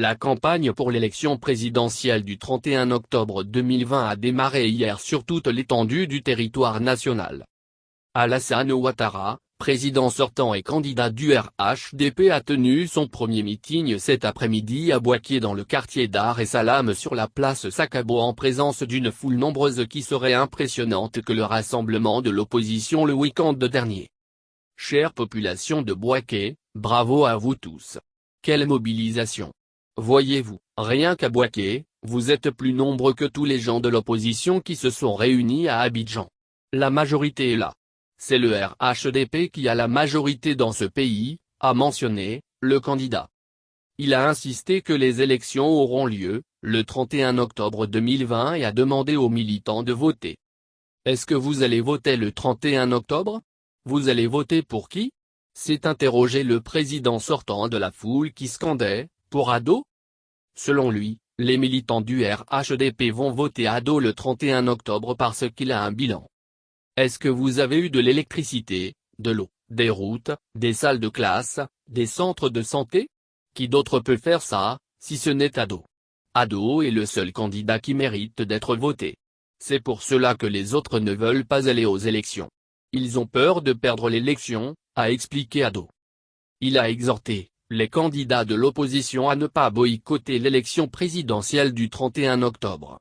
La campagne pour l'élection présidentielle du 31 octobre 2020 a démarré hier sur toute l'étendue du territoire national. Alassane Ouattara, président sortant et candidat du RHDP, a tenu son premier meeting cet après-midi à Bouaké dans le quartier Dar es Salam sur la place Sakabo en présence d'une foule nombreuse qui serait impressionnante que le rassemblement de l'opposition le week-end dernier. Chère population de Bouaké, bravo à vous tous. Quelle mobilisation! Voyez-vous, rien qu'à Bouaké, vous êtes plus nombreux que tous les gens de l'opposition qui se sont réunis à Abidjan. La majorité est là. C'est le RHDP qui a la majorité dans ce pays, a mentionné le candidat. Il a insisté que les élections auront lieu le 31 octobre 2020 et a demandé aux militants de voter. Est-ce que vous allez voter le 31 octobre? Vous allez voter pour qui? S'est interrogé le président sortant de la foule qui scandait « Pour Ado ». Selon lui, les militants du RHDP vont voter Ado le 31 octobre parce qu'il a un bilan. Est-ce que vous avez eu de l'électricité, de l'eau, des routes, des salles de classe, des centres de santé? Qui d'autre peut faire ça, si ce n'est Ado? Ado est le seul candidat qui mérite d'être voté. C'est pour cela que les autres ne veulent pas aller aux élections. Ils ont peur de perdre l'élection, a expliqué Ado. Il a exhorté les candidats de l'opposition à ne pas boycotter l'élection présidentielle du 31 octobre.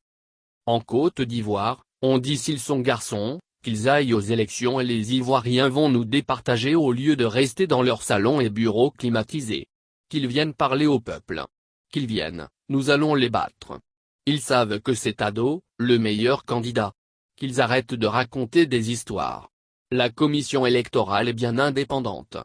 En Côte d'Ivoire, on dit s'ils sont garçons, qu'ils aillent aux élections et les Ivoiriens vont nous départager au lieu de rester dans leurs salons et bureaux climatisés. Qu'ils viennent parler au peuple. Qu'ils viennent, nous allons les battre. Ils savent que c'est Ado, le meilleur candidat. Qu'ils arrêtent de raconter des histoires. La commission électorale est bien indépendante.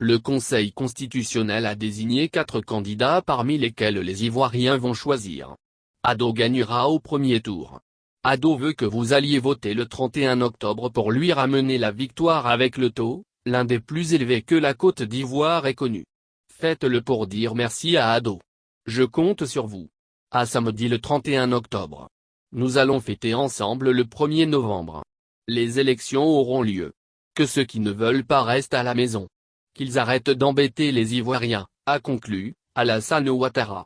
Le Conseil constitutionnel a désigné 4 candidats parmi lesquels les Ivoiriens vont choisir. Ado gagnera au premier tour. Ado veut que vous alliez voter le 31 octobre pour lui ramener la victoire avec le taux, l'un des plus élevés que la Côte d'Ivoire ait connu. Faites-le pour dire merci à Ado. Je compte sur vous. À samedi le 31 octobre. Nous allons fêter ensemble le 1er novembre. Les élections auront lieu. Que ceux qui ne veulent pas restent à la maison. Qu'ils arrêtent d'embêter les Ivoiriens, a conclu Alassane Ouattara.